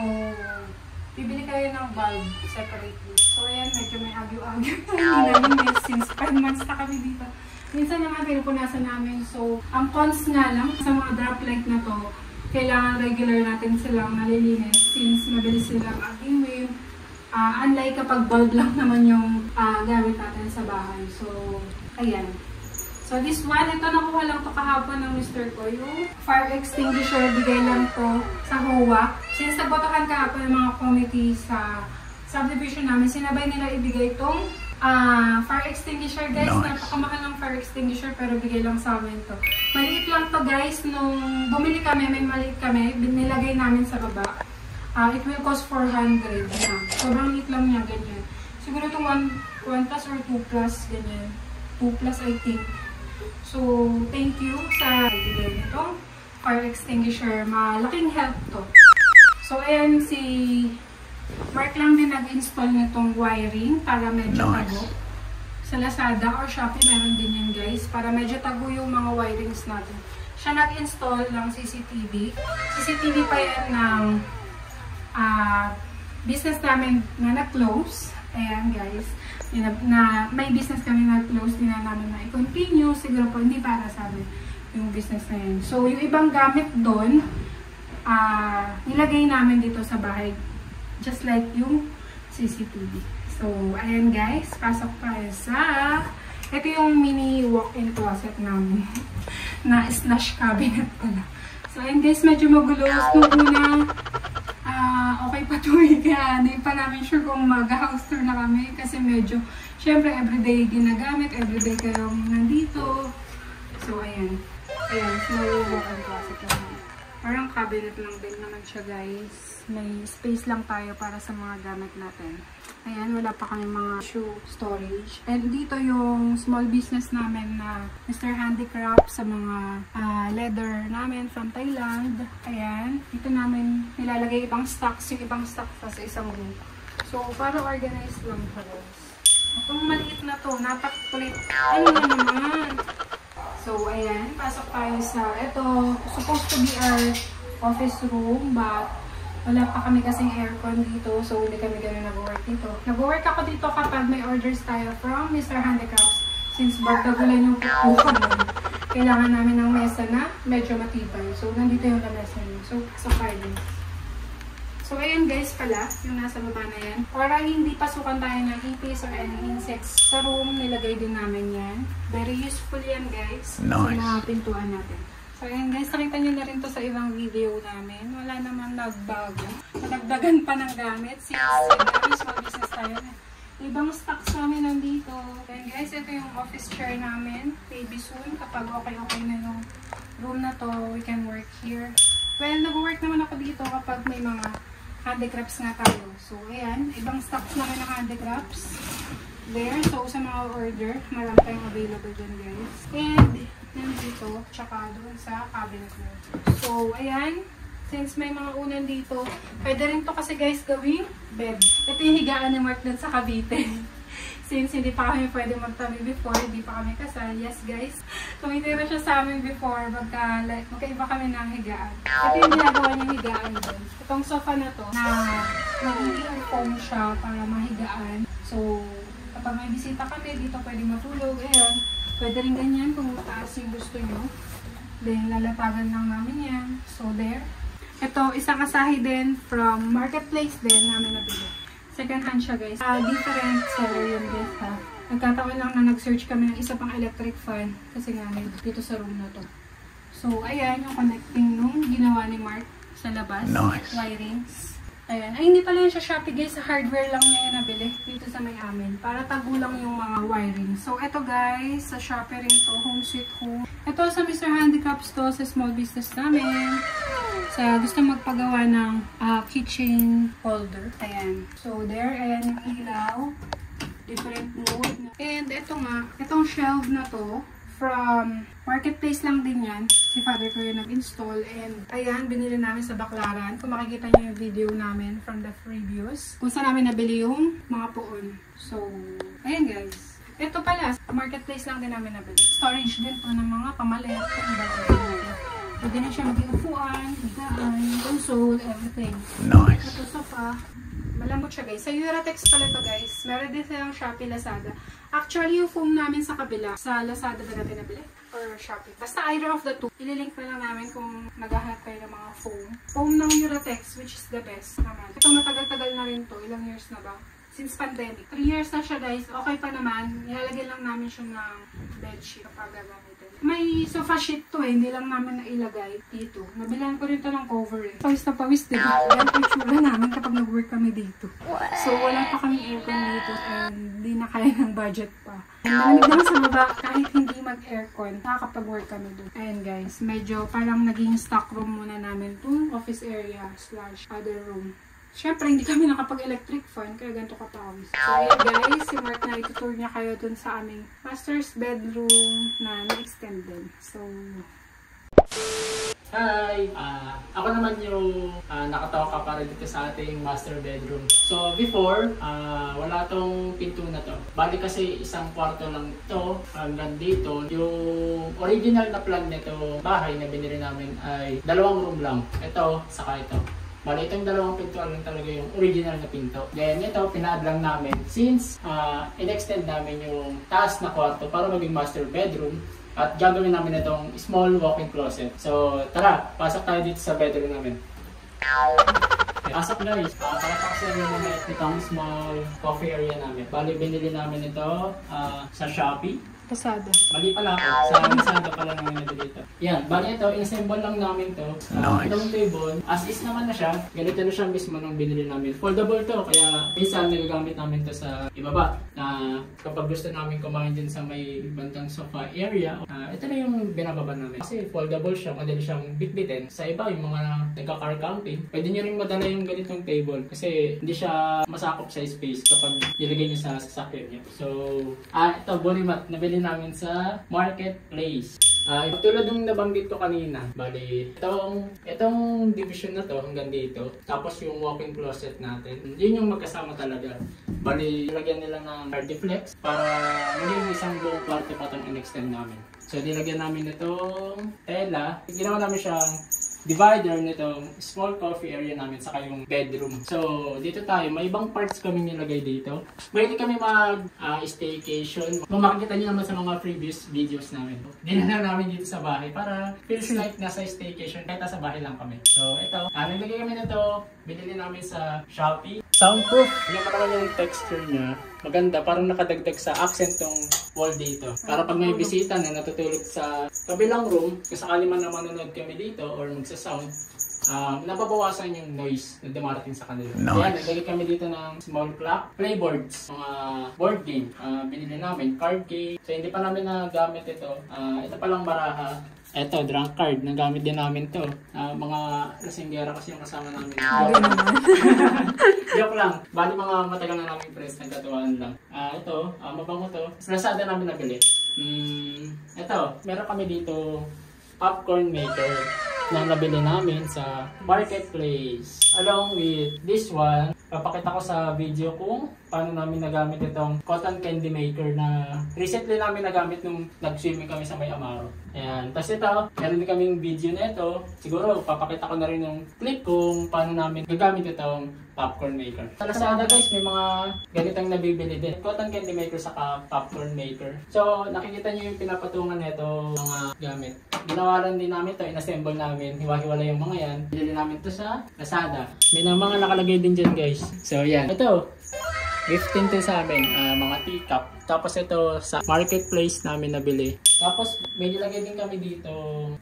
bibili kayo ng bulb separately. So, ayan. Medyo may agyo-agyo. Since 5 months na kami dito. Minsan naman pinupunasan namin. So, ang cons nga lang sa mga drop light na to, kailangan regular natin silang nalilinis since mabilis silang aging. Unlike kapag bulb lang naman yung gamit natin sa bahay. So, ayan. So, this one, ito nakuha lang to kahapon ng Mr. ko. Yung fire extinguisher, bigay lang to sa HOA. Since nagbotohan kahapon ng mga committee sa subdivision namin, sinabay nila ibigay itong fire extinguisher guys. Nice. Napakamahal ng fire extinguisher pero bigay lang sa amin to. Maliit lang to guys. Nung bumili kami, may maliit kami, nilagay namin sa baba. It will cost 400 na. Sobrang liit lang niya, ganyan. Siguro ito 1 plus or 2 plus, ganyan. 2 plus I think. So, thank you sa bigay nito. Fire extinguisher. Malaking help to. So, ayan si Mark lang din nag-install nitong wiring para medyo tago. Sa Lazada or Shopee meron din yan guys. Para medyo tago yung mga wirings natin. Siya nag-install ng CCTV. CCTV pa yan ng business namin na na-close. Ayan guys. Na may business kami na-close. Din na namin na i-continue. Siguro po hindi para sa amin yung business na yan. So yung ibang gamit doon, nilagay namin dito sa bahay. Just like yung CCTV. So, ayan guys. Pasok tayo sa... Ito yung mini walk-in closet namin. Na slash cabinet pala. So, ayan guys. Medyo magulo. Nung una, okay pa ito eh. Kaya hindi pa namin sure kung mag-house tour na kami. Kasi medyo, syempre, everyday ginagamit. Everyday kayong nandito. So, ayan. Ayan. Small walk-in closet namin. Parang cabinet lang din naman siya guys. May space lang tayo para sa mga gamit natin. Ayan, wala pa kami mga shoe storage. And dito yung small business namin na Mr. Handicraft sa mga leather namin from Thailand. Ayan, dito namin nilalagay ibang stocks, yung ibang stock pa sa isang room. So, para organized lang siya guys. Itong maliit na to, napakulit. Ano na naman? So, ayan, pasok tayo sa, ito, supposed to be our office room, but wala pa kami kasing aircon dito, so hindi kami gano'n nag-work dito. Nag-work ako dito kapag may orders tayo from Mr. Handicrafts, since bardagulan yung pupukan nun. Kailangan namin ng mesa na medyo matibay. So, nandito yung lamesa niyo. So, pasok tayo. So, ayan guys pala, yung nasa baba na yan. Para hindi pasukan tayo ng ipis or any insects sa room, nilagay din namin yan. Very useful yan guys. Nice. Sa mga pintuan natin. So, ayan guys, nakita nyo na rin to sa ibang video namin. Wala naman nagbago. Nadagdagan pa ng gamit. Since very small business tayo. Ibang stocks namin nandito. Ayan guys, ito yung office chair namin. Maybe soon, kapag okay na yung room na to, we can work here. Well, nag-work naman ako dito kapag may mga handicrafts nga tayo. So, ayan. Ibang stocks namin ng handicrafts. There. So, sa mga order, marami tayong available dyan, guys. And, nandito, tsaka doon sa cabinet mo. So, ayan. Since may mga unan dito, pwede rin to kasi, guys, gawing bed. Ito yung higaan ni Mark dun sa Cavite. Since hindi pa kami pwede magtabi before, hindi pa kami kasal. Yes guys, tumitira siya sa amin before, magkaiba kami ng higaan. Ito yung ginagawa niyang higaan doon. Itong sofa na to, na magiging foam siya para mahigaan. So, kapag may bisita kami, dito pwede matulog. Ayan, pwede rin ganyan kung mataas yung gusto nyo. Then, lalatagan lang namin yan. So, there. Ito, isang asahi din from Marketplace din namin nabili. Second hand siya guys. Different seller yun guys ha. Nagkataon lang na nag-search kami ng isa pang electric fan. Kasi nga dito sa room na to. So, ayan yung connecting nung ginawa ni Mark sa labas. Nice. Wirings. Ayan. Ay, hindi pala yun siya Shopee guys. Sa hardware lang niya yung nabili. Dito sa may amin. Para tagulang yung mga wiring. So, eto guys. Sa Shopee rin to. Home Sweet Home. Ito sa Mr. Handicaps to. Sa small business namin. Sa gusto magpagawa ng kitchen holder. Ayan. So, there. Ayan yung ilaw. Different mode. And ito nga. Itong shelf na to. From Marketplace lang din yan. Si Father ko yung nag-install. And ayan, binili namin sa Baclaran. Kung makikita niyo yung video namin from the previews. Kung saan namin nabili yung mga puon. So, ayan guys. Ito pala, Marketplace lang din namin nabili. Storage din po ng mga pamalit. Pwede na siya maging upuan, higaan, console, everything. Nice. Ito sofa. Malambot siya guys. Sa Uratex pala to guys. Meron din silang Shopee, Lazada. Actually, yung foam namin sa kabila, sa Lazada ba natin nabili? Or Shopee. Basta either of the two. Ililink na lang namin kung naghahanap kayo ng mga foam. Foam ng Uratex, which is the best naman. Ito matagal-tagal na rin to. Ilang years na ba? Since pandemic. 3 years na siya guys. Okay pa naman. Ilalagay lang namin siya ng bedsheet kapag gagamitin. May sofa sheet to hindi lang namin nailagay dito. Nabilan ko rin to ng cover eh. Pawis na pawis din. Yan po yung tsura namin kapag nag-work kami dito. So wala pa kami aircon dito and di na kaya ng budget pa. Malamig naman sa baba kahit hindi mag-aircon. Nakakapag-work kami doon. Ayan guys, medyo parang naging stock room muna namin to. Office area / other room. Siyempre, hindi kami nakapag-electric fan, kaya ganito katawis. So, ayan guys, si Mark na itutour niya kayo dun sa aming master's bedroom na na-extend din. So, Hi! Ako naman yung nakatawa ka para dito sa ating master bedroom. So, before, wala tong pinto na to. Bali kasi isang kwarto lang to hanggang dito. Yung original na plan nito bahay na binili namin ay 2 room lang. Ito, saka ito. Bali, itong 2 pintuan lang talaga yung original na pinto. Then, ito, pina-add lang namin since in-extend namin yung taas na kwarto para maging master bedroom at gagawin namin itong small walk-in closet. So, tara, pasok tayo dito sa bedroom namin. Okay, pasok guys. Pakapakasihan nyo naman itong small coffee area namin. Bali, binili namin ito sa Shopee. Lazada. Mali pala ako. Sa Lazada pala namin nabili dito. Yan. Bali ito, in-assemble lang namin to. Nice. Itong table, as is naman na siya. Ganito na siya mismo nung binili namin. Foldable to. Kaya minsan nagagamit namin to sa ibaba. Na kapag gusto namin kumain din sa may bandang sofa area, ito na yung binababa namin. Kasi foldable siya. Madali siyang bitbitin. Sa iba, yung mga nagka-car camping, pwede nyo rin madala yung ganitong table. Kasi hindi siya masakop sa space kapag nilagay nyo sa sasakyan nyo. So, ito, body mat. Nabili namin sa Marketplace. Tulad ng nabanggit ko kanina, bali, itong division na to hanggang dito, tapos yung walk-in closet natin, yun yung magkasama talaga. Bali, nilagyan nila ng Hardiflex para maging isang buong kwarto pa itong in-extend namin. So, nilagyan namin itong tela. Ginawa namin siyang divider nitong small coffee area namin saka yung bedroom. So, dito tayo. May ibang parts kami nilagay dito. Pwede kami mag-staycation. Kung makikita nyo naman sa mga previous videos namin. Dinala namin dito sa bahay para feels like nasa staycation kahit nasa bahay lang kami. So, ito. Naglagay kami nito. Binili namin sa Shopee. Soundproof. Tingnan mo naman yung texture niya. Maganda. Parang nakadagdag sa accent tong wall dito. Para pag may bisita na natutulog sa kabilang room, kung sakali man na manonood kami dito or magsa-sound, nababawasan yung noise na dumarating sa kanila. Nice. Kaya naglagay kami dito ng small clock, playboards, mga board game. Binili namin, card game. So hindi pa namin nagamit ito. Ito palang baraha. Ito, drunk card. Nagamit din namin to. Mga lasinggera kasi yung kasama namin. Joke lang. Bali mga matagal na namin friends, nagkatuwaan lang. Ito, mabango to. Sa Lazada namin nabili. Ito, meron kami dito popcorn maker na nabili namin sa Marketplace. Along with this one, papakita ko sa video kung paano namin nagamit itong cotton candy maker na recently namin nagamit nung nag-swimming kami sa May Amaro. Ayan. Tapos ito, meron din kaming video na ito. Siguro, papakita ko na rin yung clip kung paano namin gagamit itong popcorn maker. Sa Lazada guys, may mga ganitong nabibili din. Cotton candy maker saka popcorn maker. So, nakikita nyo yung pinapatungan nito mga gamit. Ginawaran din namin to, inassemble namin. Hiwa-hiwala yung mga yan. Bili namin to sa Lazada. May mga nakalagay din dyan guys. So, yan. Ito, gifting to sa amin, mga teacup. Tapos ito sa marketplace namin nabili. Tapos may nilagay din kami dito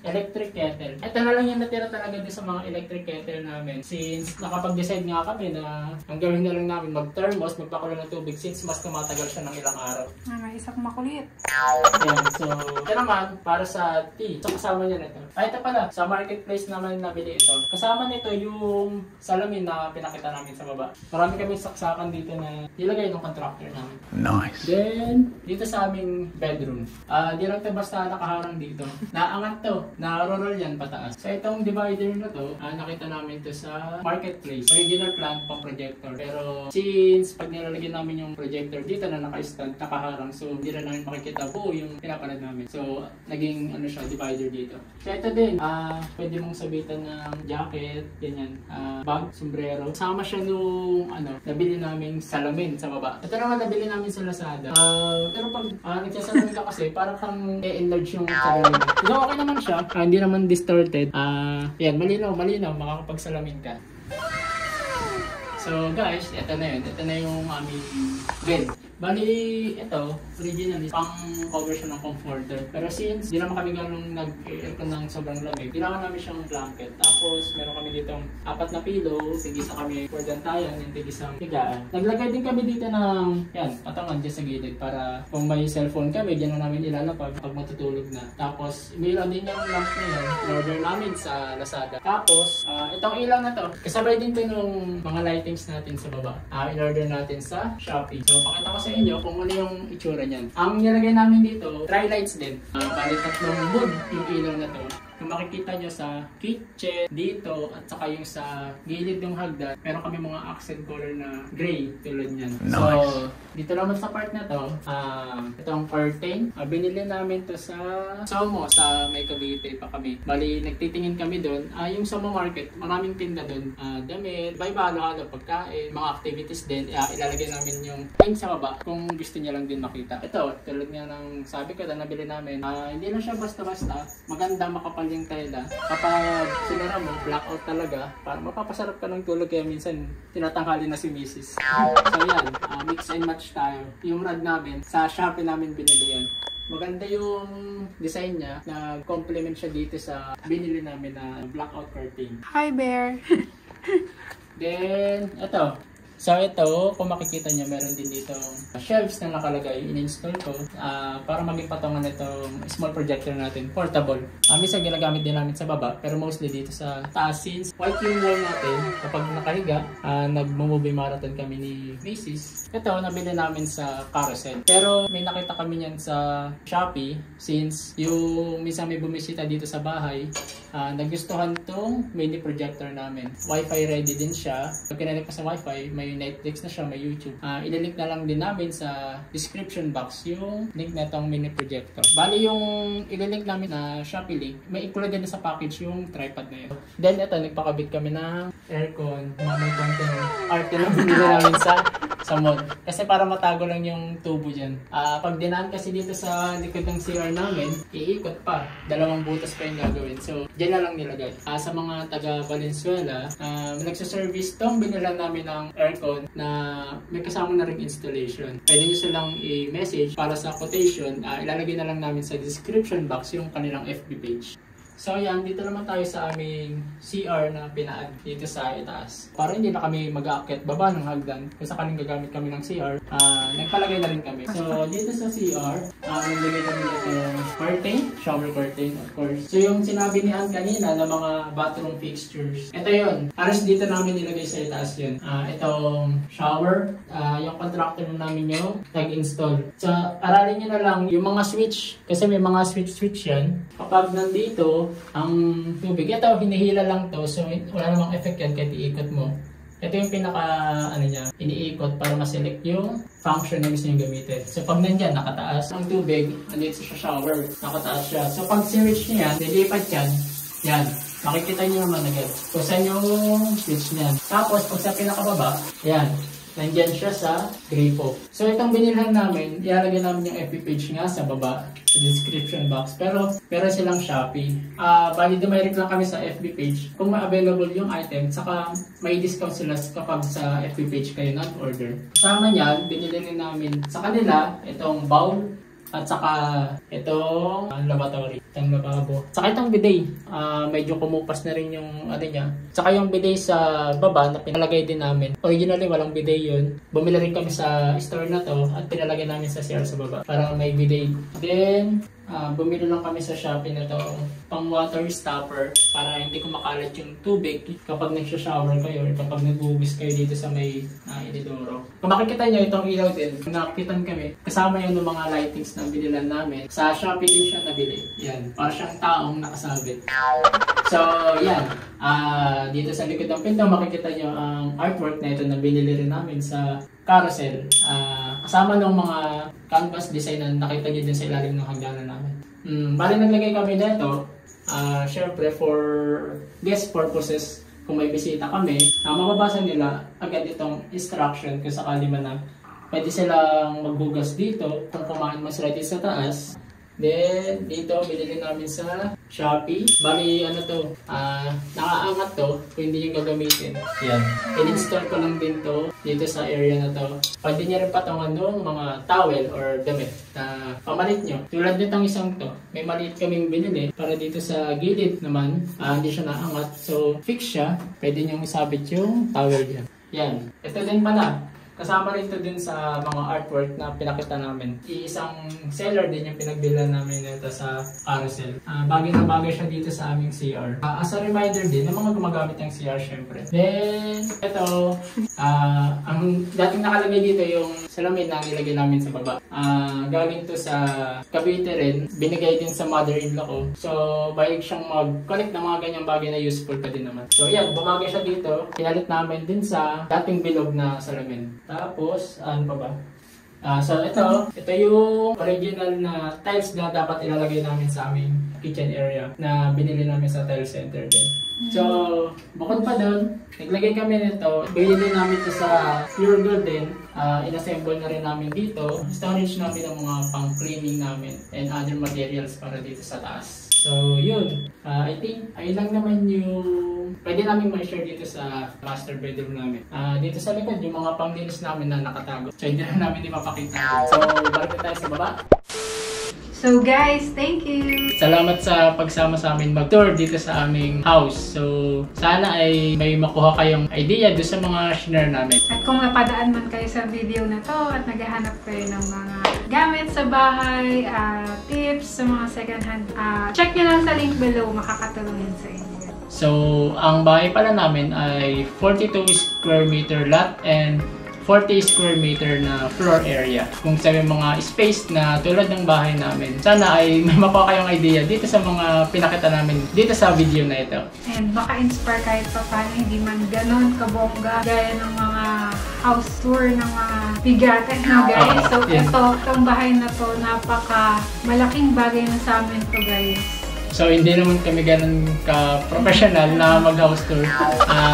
electric kettle. Ito na lang yung natira talaga din sa mga electric kettle namin. Since nakapag-decide nga kami na ang gawin na lang namin mag-thermos, magpakulo ng tubig since mas tumatagal siya ng ilang araw. May isang makulit. Ayan, so ito naman para sa tea. So kasama niya nito. Ito pala, sa marketplace naman nabili ito. Kasama nito yung salamin na pinakita namin sa baba. Marami kami saksakan dito na nilagay ng contractor namin. Nice. Then, dito sa aming bedroom. Di lang ito basta nakaharang dito. Naangat to. Narorol yan pataas. So, itong divider na to, nakita namin to sa marketplace. Original plan pang projector. Pero, since pag nilalagyan namin yung projector dito na naka-stand, nakaharang. So, hindi na namin makikita buo yung pinapanood namin. So, naging ano siya, divider dito. So, ito din. Pwede mong sabitan ng jacket, ganyan. Bag, sombrero. Sama siya nung, nabili namin salamin sa baba. Ito naman nabili namin sa Lazada. Pero pag nagsasalamin ka kasi, parang kang i-enlarge yung salamin. So, okay naman siya. Hindi naman distorted. Yan, malinaw, makakapagsalamin ka. So guys, ito na yun. Ito na yung aming bed. Bali, ito, originally, pang cover siya ng comforter. Pero since di naman kami ganun nag-aircon ng sobrang lamig, ginawa namin siyang blanket. Tapos, meron kami ditong 4 na pillow, tigisa kami for gantayan, yung tigisang higaan. Naglagay din kami dito ng, yan, patangan dyan sa gilid para kung may cellphone kami, dyan na namin ilalapag pag matutulog na. Tapos, mayroon din yung lamp na yan, in-order namin sa Lazada. Tapos, itong ilaw na to, kasabay din to nung mga lightings natin sa baba. In-order natin sa Shopee. So, pakita ko sa inyo kung ano yung itsura niyan. Ang nilagay namin dito, tri-lights din. Bali 3 mood yung ilaw na to. Kung makikita nyo sa kitchen, dito, at saka yung sa gilid ng hagdan, meron kami mga accent color na gray tulad niyan. Nice. So, dito naman sa part na to, itong curtain, binili namin to sa Somo, sa May Cavite pa kami. Bali, nagtitingin kami doon. Yung Somo Market, maraming tinda doon. Damit, halo-halo, pagkain, mga activities din. Ilalagay namin yung link sa baba kung gusto niya lang din makita. Ito, tulad nga ng sabi ko na nabili namin. Hindi lang siya basta-basta. Maganda, makapal yung tela. Kapag sinara mo, blackout talaga. Para mapapasarap ka ng tulog kaya minsan tinatanghali na si Mrs. So yan, mix and match tayo. Yung rod namin, sa Shopee namin binili yan. Maganda yung design niya na complement siya dito sa binili namin na blackout curtain. Hi, Bear! Then, ito. So ito, kung makikita nyo, meron din dito shelves na nakalagay. In-install ko para maging patungan itong small projector natin. Portable. Minsan ginagamit din namin sa baba, pero mostly dito sa taas. Since white yung wall natin, kapag nakahiga, nag-movie marathon kami ni Macy's. Ito, nabili namin sa Carousel. Pero may nakita kami yan sa Shopee. Since yung minsan may bumisita dito sa bahay, nagustuhan tong mini projector namin. Wi-Fi ready din siya. Pag kinalik ka sa Wi-Fi, may Netflix na siya, may YouTube. Ililink na lang din namin sa description box yung link na itong mini projector. Bali yung ililink namin na Shopee link, may included na sa package yung tripod na yun. Then ito, nagpakabit kami ng aircon na may konting arte na binili namin sa mall. Kasi para matago lang yung tubo dyan. Pag dinaan kasi dito sa likod ng CR namin, iikot pa. 2 butas pa yung gagawin. So, dyan na lang nilagay. Sa mga taga Valenzuela, nagsaservice tong binilan namin ng aircon na may kasama na rin installation. Pwede nyo silang i-message para sa quotation. Ilalagay na lang namin sa description box yung kanilang FB page. So yan, dito naman tayo sa aming CR na pinaad dito sa itaas. Para hindi na kami mag-aakyat baba ng hagdan. Kung sakaling gagamit kami ng CR, nagpalagay na rin kami. So dito sa CR, naglagay kami dito curtain, shower curtain of course. So yung sinabi ni Ann kanina na mga bathroom fixtures, ito yun. Aras dito namin nilagay sa itaas yun. Itong shower, yung contractor namin yung nag-install. So aralin nyo na lang yung mga switch, kasi may mga switch yan. Kapag nandito, ang tubig, ito hinihila lang to, so wala namang effect yan kahit iikot mo. Ito yung pinaka, ano niya, iniikot para ma-select yung function na gusto nyo gamitin. So pag nandyan, nakataas ang tubig, nandito sa shower, nakataas siya. So pag si-reach nyo yan, nilipat yan, makikita nyo naman agad kung saan yung switch niyan. Tapos pag sa pinakababa, yan, nandyan siya sa gripo. So itong binilhan namin, ilalagay namin yung FB page nga sa baba, sa description box. Pero meron silang Shopee. Bali dumirect lang kami sa FB page kung ma-available yung item, saka may discount sila kapag sa FB page kayo nag-order. Kasama niyan, binili rin namin sa kanila itong bowl at saka itong lavatory, itong lavabo. Saka itong bidet, medyo kumupas na rin yung ano niya. Saka yung bidet sa baba na pinalagay din namin. Originally walang bidet yun. Bumili rin kami sa store na to at pinalagay namin sa CR sa baba para may bidet. Then bumili lang kami sa Shopee na to pang water stopper para hindi kumakalat yung tubig kapag nagsha-shower kayo or kapag nag-uubis kayo dito sa may inidoro. Kung makikita nyo itong ilaw din, nakikitan kami, kasama yun ng mga lightings na binilan namin. Sa Shopee din siya nabili. Yan, para siyang taong nakasabit. So, yan. Dito sa likod ng pinto, makikita nyo ang artwork na ito na binili rin namin sa carousel. Kasama ng mga canvas design na nakita nyo din sa ilalim ng hagdanan namin. Bali naglagay kami nito, syempre for guest purposes, kung may bisita kami, mababasa nila agad itong instruction kung sakali man na pwede silang maghugas dito kung kumain man sila dito sa taas. Then, dito, binili namin sa Shopee. Bali, ano to, nakaangat to kung hindi yung gagamitin. Yan. In-install ko lang din to dito sa area na to. Pwede niya rin patungan ng mga towel or damit na pamalit nyo. Tulad nitong isang to, may maliit kaming binili para dito sa gilid naman, hindi siya naangat. So, fix siya. Pwede nyo isabit yung towel dyan. Yan. Ito din pala. Kasama rin ito din sa mga artwork na pinakita namin. Isang seller din yung pinagbilan namin nito sa carousel. Bagay na bagay siya dito sa aming CR. As a reminder din ng mga gumagamit ng CR syempre. Then, ito, ang dating nakalagay dito yung salamin na nilagay namin sa baba. Galing to sa Cavite rin. Binigay din sa mother-in-law ko. So, bayag siyang mag-connect ng mga ganyang bagay na useful pa din naman. So, yan, bumagay siya dito. Pinalit namin din sa dating bilog na salamin. Tapos, ano pa ba? So ito yung original na tiles na dapat ilalagay namin sa aming kitchen area na binili namin sa tile center din. So, bukod pa doon, naglagay kami nito. Binili namin ito sa Pure Gold din. Inassemble na rin namin dito. Storage namin ang mga pang-cleaning namin and other materials para dito sa taas. So, yun. I think, ayun lang naman yung pwede namin ma-share dito sa master bedroom namin. Dito sa likod, yung mga panglinis namin na nakatago. So, hindi na namin ipapakita. So, balik na tayo sa baba. So guys, thank you! Salamat sa pagsama sa amin mag-tour dito sa aming house. So, sana ay may makuha kayong idea doon sa mga share namin. At kung napadaan man kayo sa video na to at naghahanap kayo ng mga gamit sa bahay, tips sa mga second hand, check nyo lang sa link below, makakatulong yun sa inyo. So, ang bahay pala namin ay 42 square meter lot and 40 square meter na floor area. Kung sa mga space na tulad ng bahay namin, sana ay may makuha kayong idea dito sa mga pinakita namin dito sa video na ito. And baka inspire kahit pa paano, hindi man ganon kabongga gaya ng mga house tour ng mga bigatan na guys. So itong bahay na to, napaka malaking bagay na sa amin to guys. So, hindi naman kami ganun ka-professional na mag-house tour.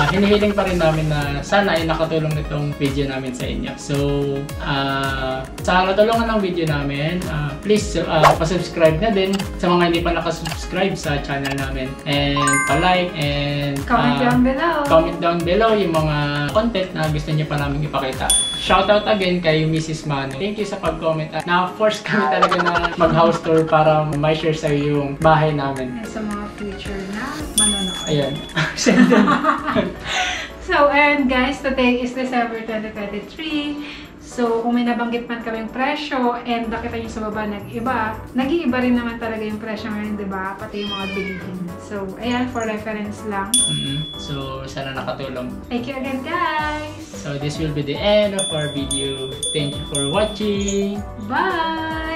Hinihiling pa rin namin na sana ay nakatulong nitong video namin sa inyo. So, sa natulungan ng video namin, please pa-subscribe na din sa mga hindi pa nakasubscribe sa channel namin. And pa-like and comment down below. Comment down below yung mga content na gusto niyo pa namin ipakita. Shoutout again kay Mrs. Mano. Thank you sa pag-comment. Na-force kami talaga na mag-house tour para ma-share sa yung bahay namin. Sa mga future na manonood. Ayan. So, and guys, today is December 2023. So, kung may nabanggit man kaming presyo and nakita nyo sa baba nag-iiba rin naman talaga yung presyo ngayon, diba? Pati yung mga bilihin. So, ayan, for reference lang. So, sana nakatulong. Thank you again, guys! So, this will be the end of our video. Thank you for watching! Bye!